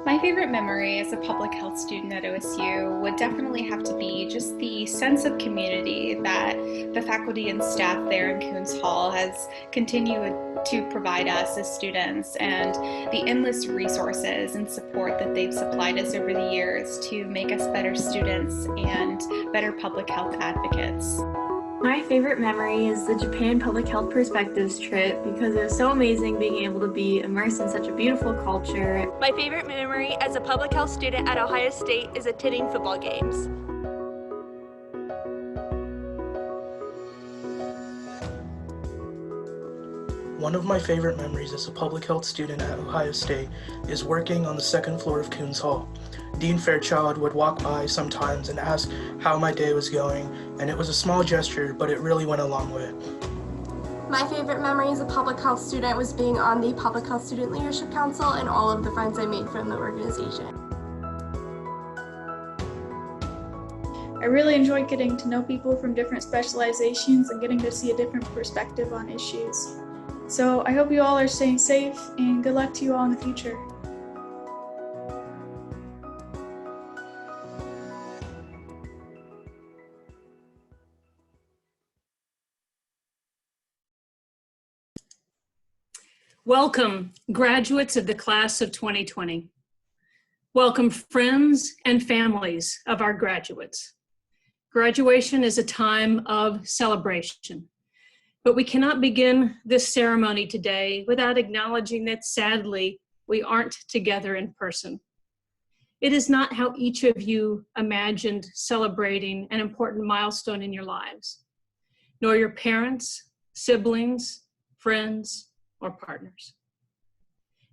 My favorite memory as a public health student at OSU would definitely have to be just the sense of community that the faculty and staff there in Coons Hall has continued to provide us as students, and the endless resources and support that they've supplied us over the years to make us better students and better public health advocates. My favorite memory is the Japan Public Health Perspectives trip because it was so amazing being able to be immersed in such a beautiful culture. My favorite memory as a public health student at Ohio State is attending football games. One of my favorite memories as a public health student at Ohio State is working on the second floor of Coons Hall. Dean Fairchild would walk by sometimes and ask how my day was going, and it was a small gesture, but it really went a long way. My favorite memory as a public health student was being on the Public Health Student Leadership Council and all of the friends I made from the organization. I really enjoyed getting to know people from different specializations and getting to see a different perspective on issues. So I hope you all are staying safe, and good luck to you all in the future. Welcome, graduates of the class of 2020. Welcome, friends and families of our graduates. Graduation is a time of celebration, but we cannot begin this ceremony today without acknowledging that, sadly, we aren't together in person. It is not how each of you imagined celebrating an important milestone in your lives, nor your parents, siblings, friends, or partners.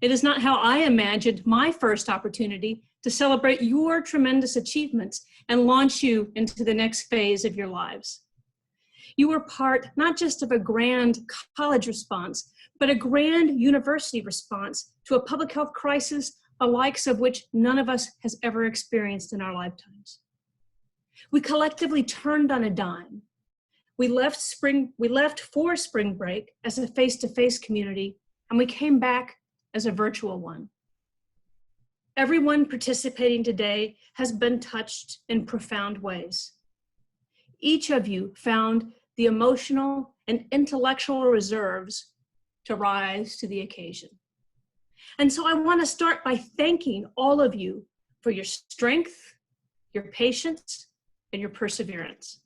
It is not how I imagined my first opportunity to celebrate your tremendous achievements and launch you into the next phase of your lives. You were part not just of a grand college response, but a grand university response to a public health crisis, the likes of which none of us has ever experienced in our lifetimes. We collectively turned on a dime. We left for spring break as a face-to-face community, and we came back as a virtual one. Everyone participating today has been touched in profound ways. Each of you found the emotional and intellectual reserves to rise to the occasion. And so I want to start by thanking all of you for your strength, your patience, and your perseverance.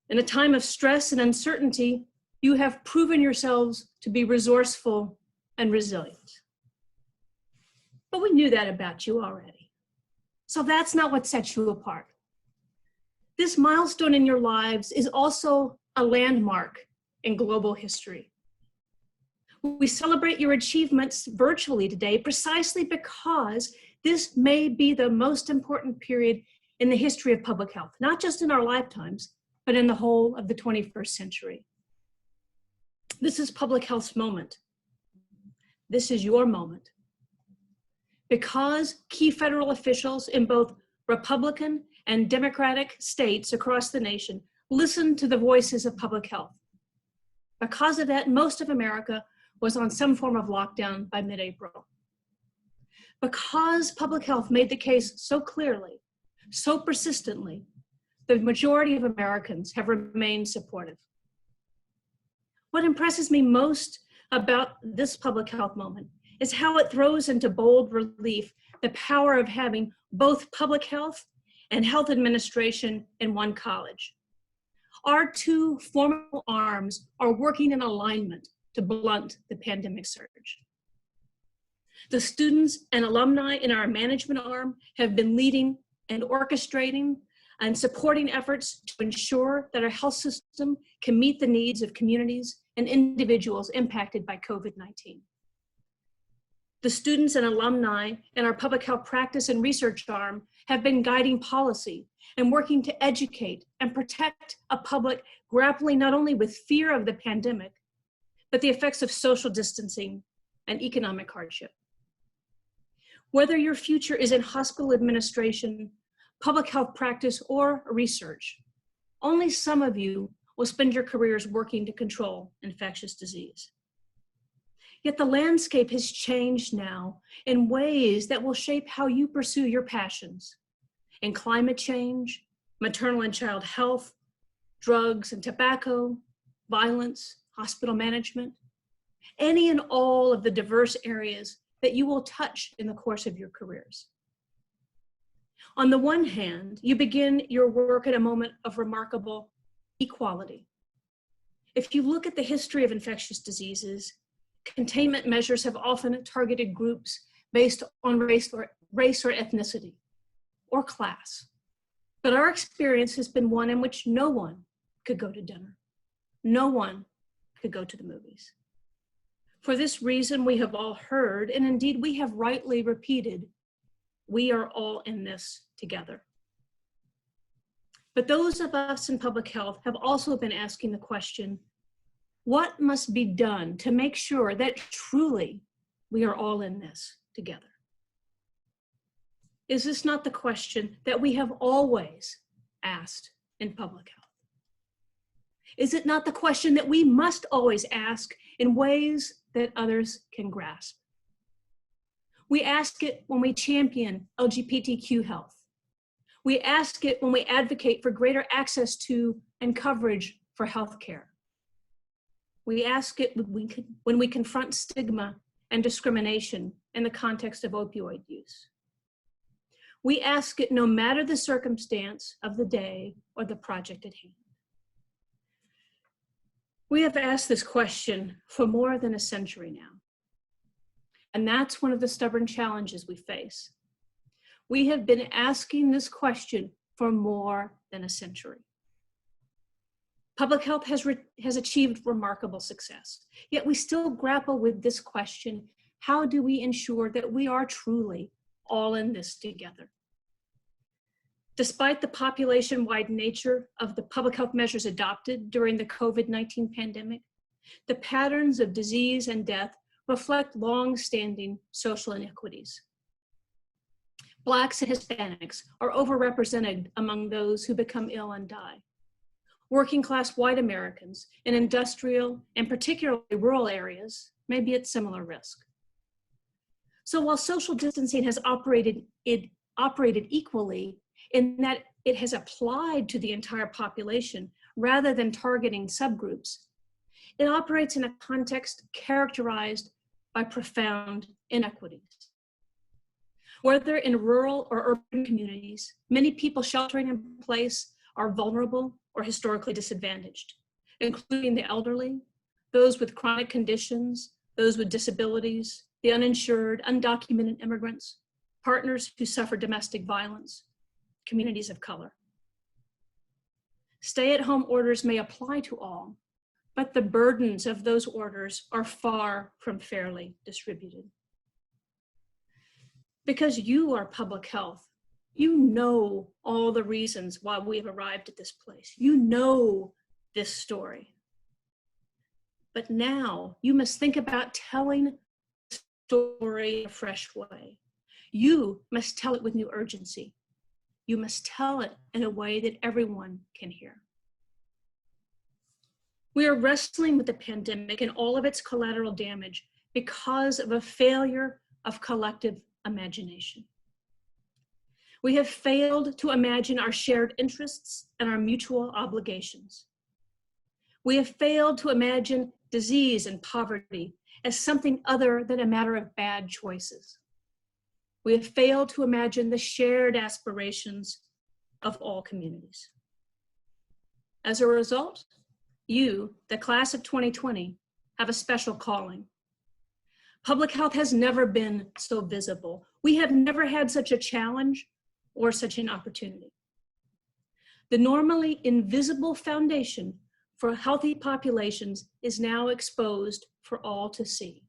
In a time of stress and uncertainty, you have proven yourselves to be resourceful and resilient. But we knew that about you already. So that's not what sets you apart. This milestone in your lives is also a landmark in global history. We celebrate your achievements virtually today precisely because this may be the most important period in the history of public health, not just in our lifetimes, but in the whole of the 21st century. This is public health's moment. This is your moment. Because key federal officials in both Republican and Democratic states across the nation listen to the voices of public health. Because of that, most of America was on some form of lockdown by mid-April. Because public health made the case so clearly, so persistently, the majority of Americans have remained supportive. What impresses me most about this public health moment is how it throws into bold relief the power of having both public health and health administration in one college. Our two formal arms are working in alignment to blunt the pandemic surge. The students and alumni in our management arm have been leading and orchestrating and supporting efforts to ensure that our health system can meet the needs of communities and individuals impacted by COVID-19. The students and alumni in our public health practice and research arm have been guiding policy and working to educate and protect a public grappling not only with fear of the pandemic, but the effects of social distancing and economic hardship. Whether your future is in hospital administration, public health practice, or research, only some of you will spend your careers working to control infectious disease. Yet the landscape has changed now in ways that will shape how you pursue your passions in climate change, maternal and child health, drugs and tobacco, violence, hospital management, any and all of the diverse areas that you will touch in the course of your careers. On the one hand, you begin your work at a moment of remarkable equality. If you look at the history of infectious diseases, containment measures have often targeted groups based on race or ethnicity or class. But our experience has been one in which no one could go to dinner. No one could go to the movies. For this reason, we have all heard, and indeed we have rightly repeated, we are all in this together. But those of us in public health have also been asking the question, what must be done to make sure that truly we are all in this together? Is this not the question that we have always asked in public health? Is it not the question that we must always ask in ways that others can grasp? We ask it when we champion LGBTQ health. We ask it when we advocate for greater access to and coverage for healthcare. We ask it when we confront stigma and discrimination in the context of opioid use. We ask it no matter the circumstance of the day or the project at hand. We have asked this question for more than a century now. And that's one of the stubborn challenges we face. We have been asking this question for more than a century. Public health has achieved remarkable success, yet we still grapple with this question: how do we ensure that we are truly all in this together? Despite the population-wide nature of the public health measures adopted during the COVID-19 pandemic, the patterns of disease and death reflect long-standing social inequities. Blacks and Hispanics are overrepresented among those who become ill and die. Working class white Americans in industrial and particularly rural areas may be at similar risk. So while social distancing has operated equally in that it has applied to the entire population rather than targeting subgroups, it operates in a context characterized by profound inequities. Whether in rural or urban communities, many people sheltering in place are vulnerable or historically disadvantaged, including the elderly, those with chronic conditions, those with disabilities, the uninsured, undocumented immigrants, partners who suffer domestic violence, communities of color. Stay-at-home orders may apply to all, but the burdens of those orders are far from fairly distributed. Because you are public health, you know all the reasons why we've arrived at this place. You know this story. But now you must think about telling the story in a fresh way. You must tell it with new urgency. You must tell it in a way that everyone can hear. We are wrestling with the pandemic and all of its collateral damage because of a failure of collective imagination. We have failed to imagine our shared interests and our mutual obligations. We have failed to imagine disease and poverty as something other than a matter of bad choices. We have failed to imagine the shared aspirations of all communities. As a result, you, the class of 2020, have a special calling. Public health has never been so visible. We have never had such a challenge or such an opportunity. The normally invisible foundation for healthy populations is now exposed for all to see.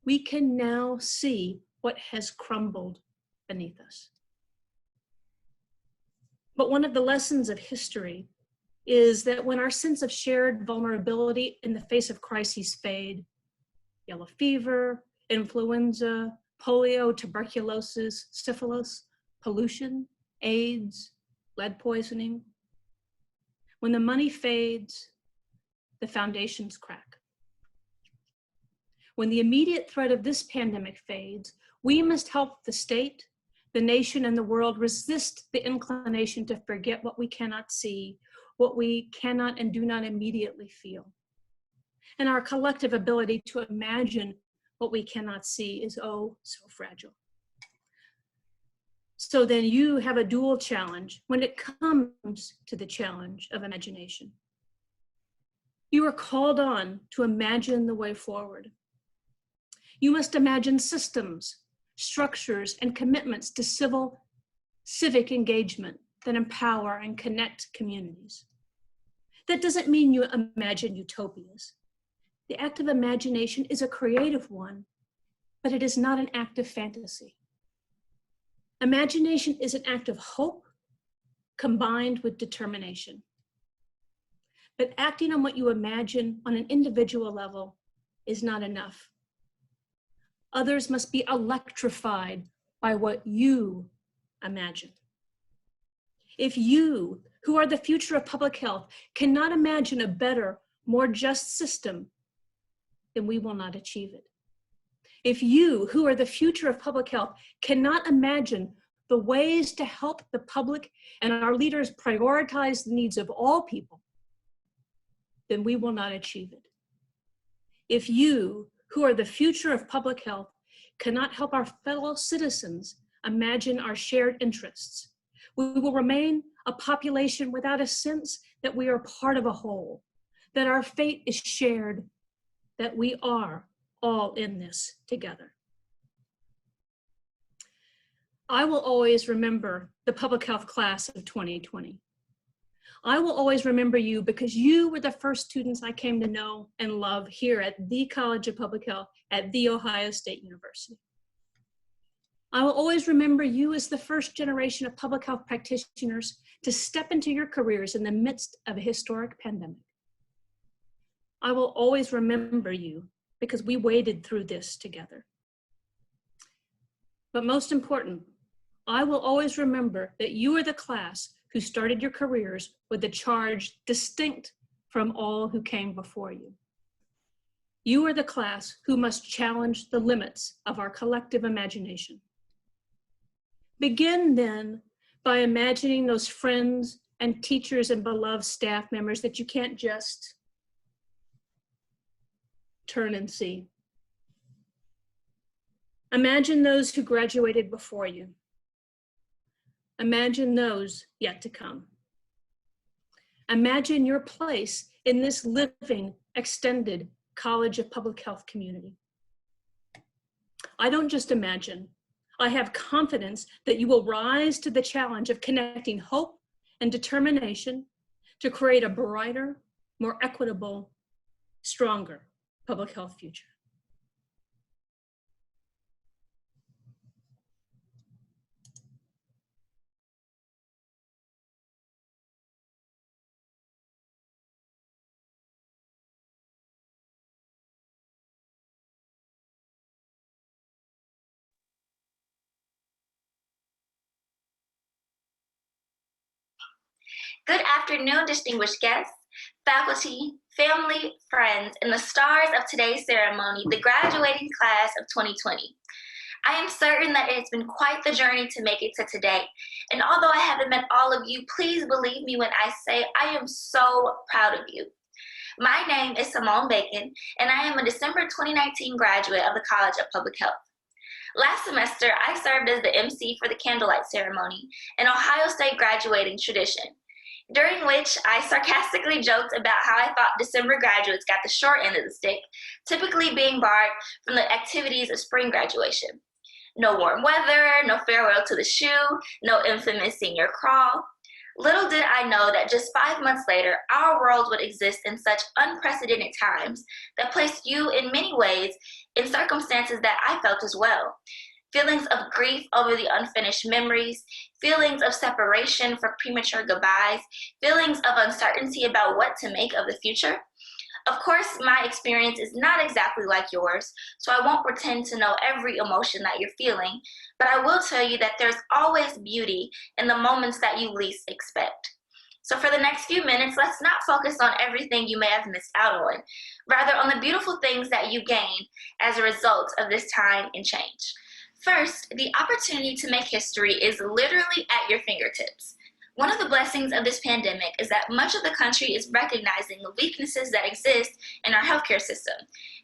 We can now see what has crumbled beneath us. But one of the lessons of history is that when our sense of shared vulnerability in the face of crises fade, yellow fever, influenza, polio, tuberculosis, syphilis, pollution, AIDS, lead poisoning, when the money fades, the foundations crack. When the immediate threat of this pandemic fades, we must help the state, the nation, and the world resist the inclination to forget what we cannot see, what we cannot and do not immediately feel. And our collective ability to imagine what we cannot see is oh so fragile. So then you have a dual challenge when it comes to the challenge of imagination. You are called on to imagine the way forward. You must imagine systems, structures, and commitments to civic engagement that empower and connect communities. That doesn't mean you imagine utopias. The act of imagination is a creative one, but it is not an act of fantasy. Imagination is an act of hope combined with determination. But acting on what you imagine on an individual level is not enough. Others must be electrified by what you imagine. If you, who are the future of public health, cannot imagine a better, more just system, then we will not achieve it. If you, who are the future of public health, cannot imagine the ways to help the public and our leaders prioritize the needs of all people, then we will not achieve it. If you, who are the future of public health, cannot help our fellow citizens imagine our shared interests, we will remain a population without a sense that we are part of a whole, that our fate is shared, that we are all in this together. I will always remember the public health class of 2020. I will always remember you because you were the first students I came to know and love here at the College of Public Health at The Ohio State University. I will always remember you as the first generation of public health practitioners to step into your careers in the midst of a historic pandemic. I will always remember you because we waded through this together. But most important, I will always remember that you are the class who started your careers with a charge distinct from all who came before you. You are the class who must challenge the limits of our collective imagination. Begin then by imagining those friends and teachers and beloved staff members that you can't just turn and see. Imagine those who graduated before you. Imagine those yet to come. Imagine your place in this living, extended College of Public Health community. I don't just imagine. I have confidence that you will rise to the challenge of connecting hope and determination to create a brighter, more equitable, stronger public health future. Good afternoon, distinguished guests, faculty, family, friends, and the stars of today's ceremony, the graduating class of 2020. I am certain that it has been quite the journey to make it to today. And although I haven't met all of you, please believe me when I say I am so proud of you. My name is Simone Bacon, and I am a December 2019 graduate of the College of Public Health. Last semester, I served as the MC for the candlelight ceremony, an Ohio State graduating tradition, during which I sarcastically joked about how I thought December graduates got the short end of the stick, typically being barred from the activities of spring graduation. No warm weather, no farewell to the shoe, no infamous senior crawl. Little did I know that just 5 months later, our world would exist in such unprecedented times that placed you in many ways in circumstances that I felt as well. Feelings of grief over the unfinished memories, feelings of separation for premature goodbyes, feelings of uncertainty about what to make of the future. Of course, my experience is not exactly like yours, so I won't pretend to know every emotion that you're feeling, but I will tell you that there's always beauty in the moments that you least expect. So for the next few minutes, let's not focus on everything you may have missed out on, rather on the beautiful things that you gain as a result of this time and change. First, the opportunity to make history is literally at your fingertips. One of the blessings of this pandemic is that much of the country is recognizing the weaknesses that exist in our healthcare system.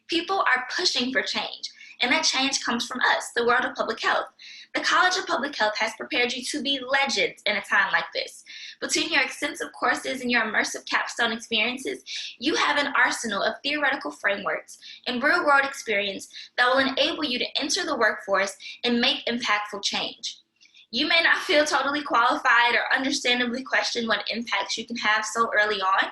People are pushing for change, and that change comes from us, the world of public health. The College of Public Health has prepared you to be legends in a time like this. Between your extensive courses and your immersive capstone experiences, you have an arsenal of theoretical frameworks and real-world experience that will enable you to enter the workforce and make impactful change. You may not feel totally qualified or understandably question what impacts you can have so early on,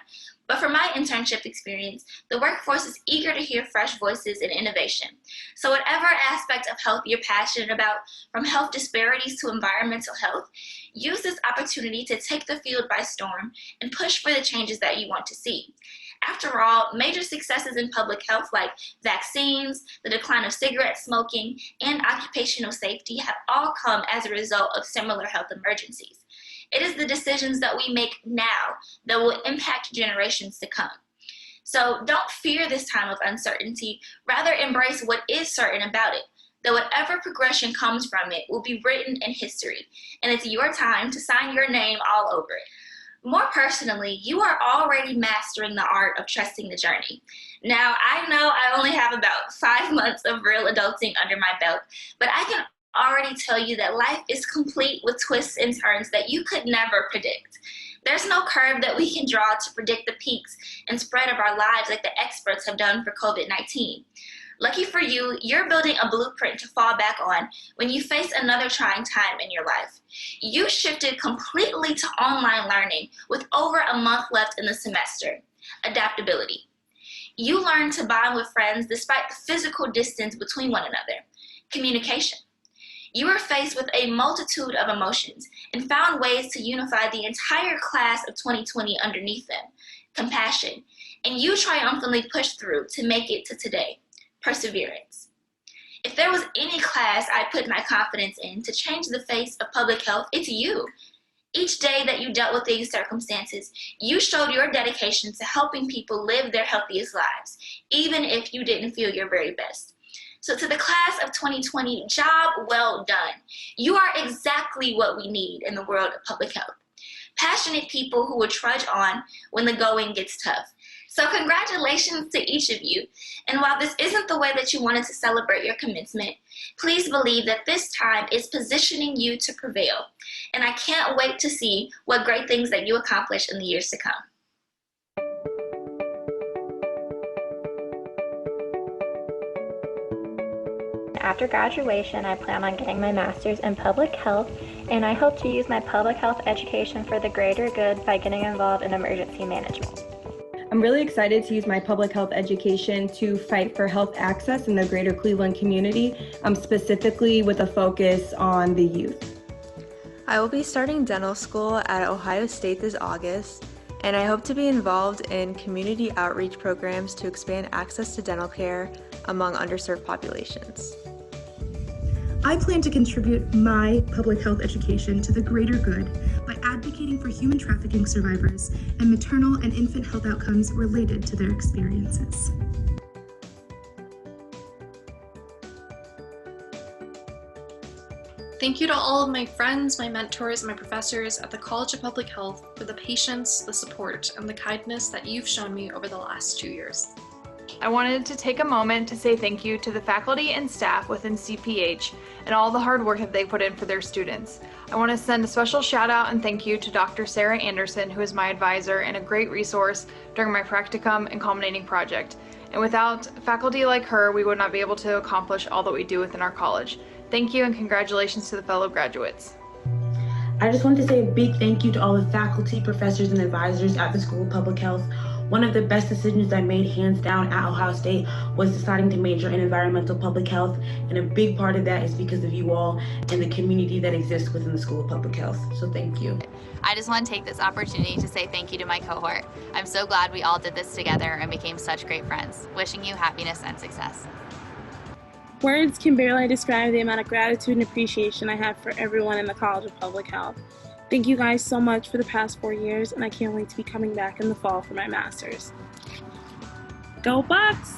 but from my internship experience, the workforce is eager to hear fresh voices and innovation. So whatever aspect of health you're passionate about, from health disparities to environmental health, use this opportunity to take the field by storm and push for the changes that you want to see. After all, major successes in public health like vaccines, the decline of cigarette smoking, and occupational safety have all come as a result of similar health emergencies. It is the decisions that we make now that will impact generations to come. So don't fear this time of uncertainty, rather embrace what is certain about it, that whatever progression comes from it will be written in history, and it's your time to sign your name all over it. More personally, you are already mastering the art of trusting the journey. Now, I know I only have about 5 months of real adulting under my belt, but I can already tell you that life is complete with twists and turns that you could never predict. There's no curve that we can draw to predict the peaks and spread of our lives like the experts have done for COVID-19. Lucky for you, you're building a blueprint to fall back on when you face another trying time in your life. You shifted completely to online learning with over a month left in the semester. Adaptability. You learned to bond with friends despite the physical distance between one another. Communication. You were faced with a multitude of emotions and found ways to unify the entire class of 2020 underneath them. Compassion. And you triumphantly pushed through to make it to today. Perseverance. If there was any class I put my confidence in to change the face of public health, it's you. Each day that you dealt with these circumstances, you showed your dedication to helping people live their healthiest lives, even if you didn't feel your very best. So to the class of 2020, job well done. You are exactly what we need in the world of public health. Passionate people who will trudge on when the going gets tough. So congratulations to each of you. And while this isn't the way that you wanted to celebrate your commencement, please believe that this time is positioning you to prevail. And I can't wait to see what great things that you accomplish in the years to come. After graduation, I plan on getting my master's in public health, and I hope to use my public health education for the greater good by getting involved in emergency management. I'm really excited to use my public health education to fight for health access in the greater Cleveland community, specifically with a focus on the youth. I will be starting dental school at Ohio State this August, and I hope to be involved in community outreach programs to expand access to dental care among underserved populations. I plan to contribute my public health education to the greater good by advocating for human trafficking survivors and maternal and infant health outcomes related to their experiences. Thank you to all of my friends, my mentors, and my professors at the College of Public Health for the patience, the support, and the kindness that you've shown me over the last 2 years. I wanted to take a moment to say thank you to the faculty and staff within CPH and all the hard work that they put in for their students. I want to send a special shout out and thank you to Dr. Sarah Anderson, who is my advisor and a great resource during my practicum and culminating project. And without faculty like her, we would not be able to accomplish all that we do within our college. Thank you and congratulations to the fellow graduates. I just want to say a big thank you to all the faculty, professors, and advisors at the School of Public Health. One of the best decisions I made hands down at Ohio State was deciding to major in environmental public health, and a big part of that is because of you all and the community that exists within the School of Public Health. So thank you. I just want to take this opportunity to say thank you to my cohort. I'm so glad we all did this together and became such great friends. Wishing you happiness and success. Words can barely describe the amount of gratitude and appreciation I have for everyone in the College of Public Health. Thank you guys so much for the past 4 years, and I can't wait to be coming back in the fall for my master's. Go Bucks!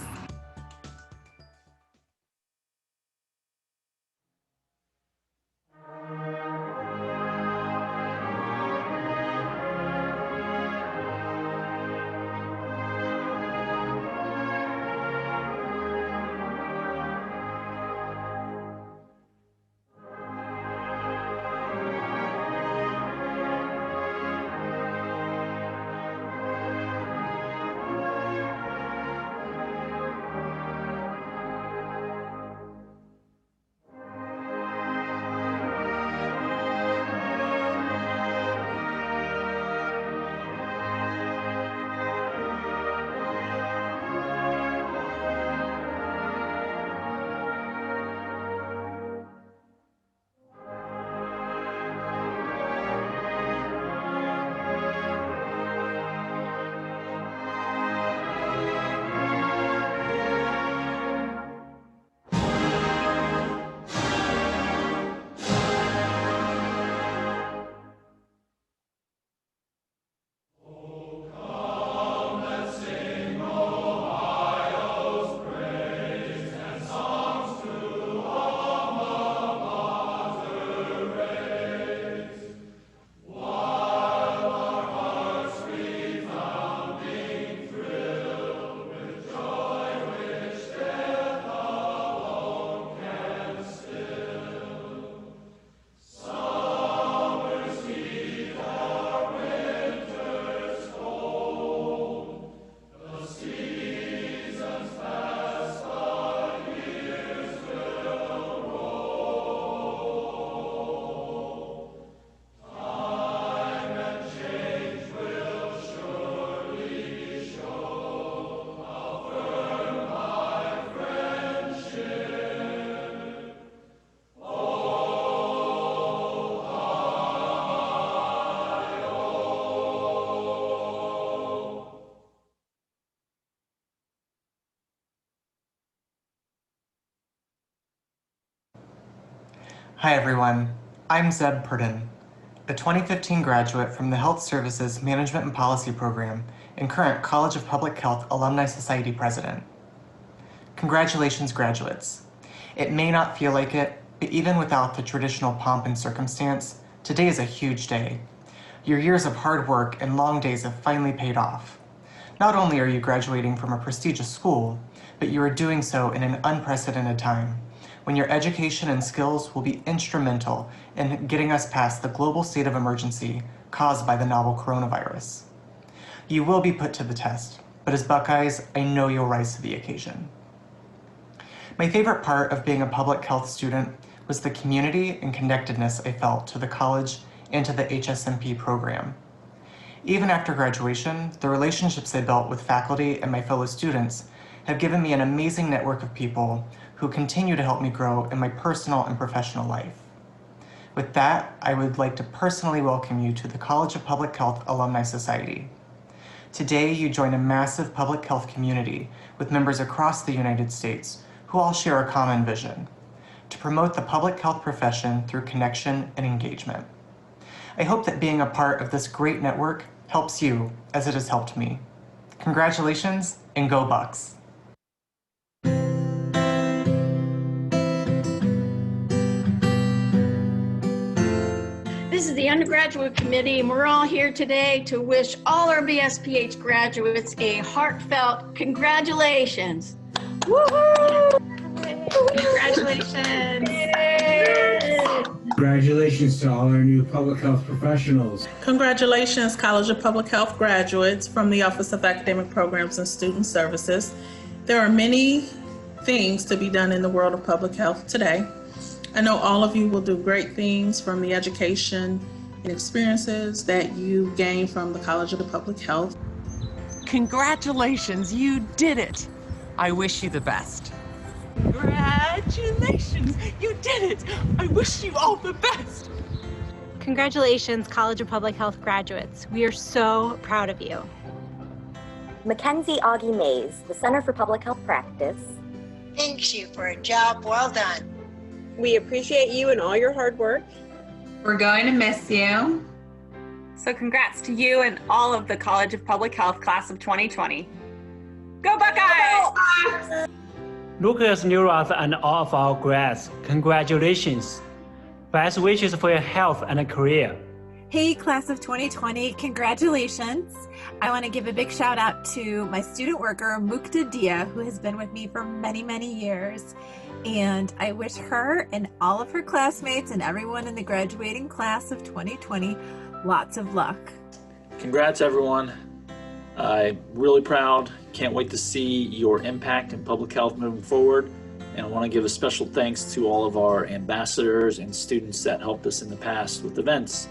Hi everyone, I'm Zeb Purdon, a 2015 graduate from the Health Services Management and Policy program and current College of Public Health Alumni Society president. Congratulations, graduates. It may not feel like it, but even without the traditional pomp and circumstance, today is a huge day. Your years of hard work and long days have finally paid off. Not only are you graduating from a prestigious school, but you are doing so in an unprecedented time, when your education and skills will be instrumental in getting us past the global state of emergency caused by the novel coronavirus. You will be put to the test, but as Buckeyes, I know you'll rise to the occasion. My favorite part of being a public health student was the community and connectedness I felt to the college and to the HSMP program. Even after graduation, the relationships I built with faculty and my fellow students have given me an amazing network of people who continue to help me grow in my personal and professional life. With that, I would like to personally welcome you to the College of Public Health Alumni Society. Today, you join a massive public health community with members across the United States who all share a common vision: to promote the public health profession through connection and engagement. I hope that being a part of this great network helps you as it has helped me. Congratulations, and go Bucks! This is the undergraduate committee, and we're all here today to wish all our BSPH graduates a heartfelt congratulations. Woohoo! Congratulations! Congratulations to all our new public health professionals. Congratulations, College of Public Health graduates from the Office of Academic Programs and Student Services. There are many things to be done in the world of public health today. I know all of you will do great things from the education and experiences that you gain from the College of the Public Health. Congratulations, you did it. I wish you the best. Congratulations, you did it. I wish you all the best. Congratulations, College of Public Health graduates. We are so proud of you. Mackenzie Augie Mays, the Center for Public Health Practice. Thanks you for a job well done. We appreciate you and all your hard work. We're going to miss you. So congrats to you and all of the College of Public Health class of 2020. Go Buckeyes! Lucas, Neurath, and all of our grads, congratulations. Best wishes for your health and career. Hey, class of 2020, congratulations. I want to give a big shout out to my student worker, Mukta Dia, who has been with me for many, many years. And I wish her and all of her classmates and everyone in the graduating class of 2020 lots of luck. Congrats, everyone. I'm really proud. Can't wait to see your impact in public health moving forward. And I want to give a special thanks to all of our ambassadors and students that helped us in the past with events.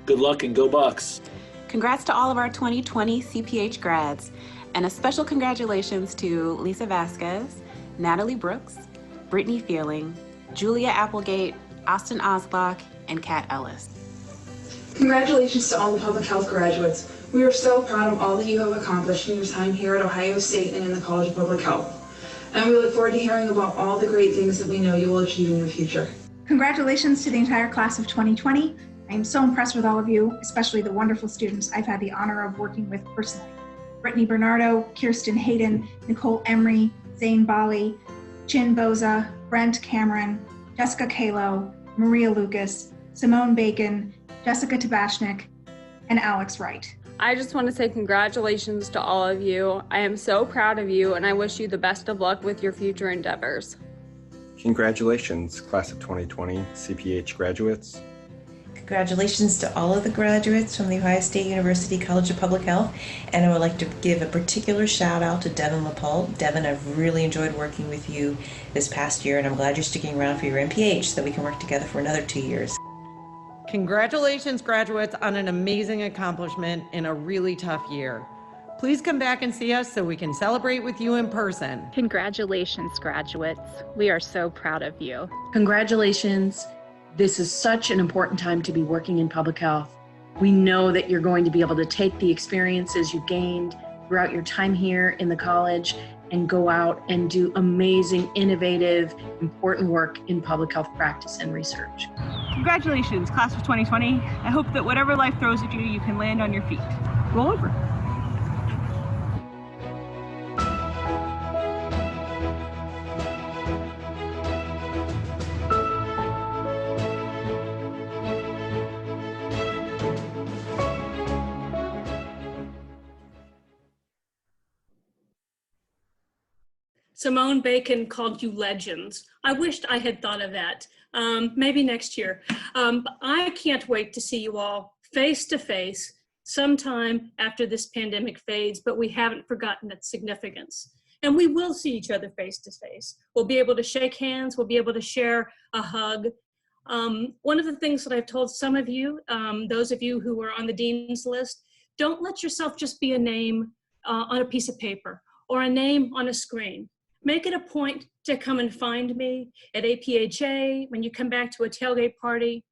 Good luck and go Bucks. Congrats to all of our 2020 CPH grads, and a special congratulations to Lisa Vasquez, Natalie Brooks, Brittany Feeling, Julia Applegate, Austin Osbach, and Kat Ellis. Congratulations to all the public health graduates. We are so proud of all that you have accomplished in your time here at Ohio State and in the College of Public Health. And we look forward to hearing about all the great things that we know you will achieve in your future. Congratulations to the entire class of 2020. I am so impressed with all of you, especially the wonderful students I've had the honor of working with personally. Brittany Bernardo, Kirsten Hayden, Nicole Emery, Zane Bali, Chin Boza, Brent Cameron, Jessica Kalo, Maria Lucas, Simone Bacon, Jessica Tabashnik, and Alex Wright. I just want to say congratulations to all of you. I am so proud of you, and I wish you the best of luck with your future endeavors. Congratulations, class of 2020 CPH graduates. Congratulations to all of the graduates from the Ohio State University College of Public Health, and I would like to give a particular shout out to Devin LaPault. Devin, I've really enjoyed working with you this past year, and I'm glad you're sticking around for your MPH so that we can work together for another 2 years. Congratulations, graduates, on an amazing accomplishment in a really tough year. Please come back and see us so we can celebrate with you in person. Congratulations, graduates. We are so proud of you. Congratulations. This is such an important time to be working in public health. We know that you're going to be able to take the experiences you gained throughout your time here in the college and go out and do amazing, innovative, important work in public health practice and research. Congratulations, class of 2020. I hope that whatever life throws at you, you can land on your feet. Roll over. Simone Bacon called you legends. I wished I had thought of that. Maybe next year. I can't wait to see you all face to face sometime after this pandemic fades, but we haven't forgotten its significance. And we will see each other face to face. We'll be able to shake hands. We'll be able to share a hug. One of the things that I've told some of you, those of you who are on the dean's list, don't let yourself just be a name on a piece of paper or a name on a screen. Make it a point to come and find me at APHA, when you come back to a tailgate party.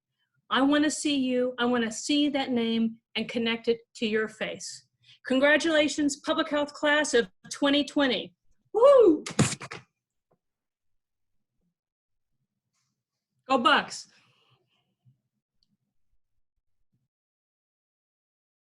I want to see you. I want to see that name and connect it to your face. Congratulations, public health class of 2020. Woo! Go Bucks.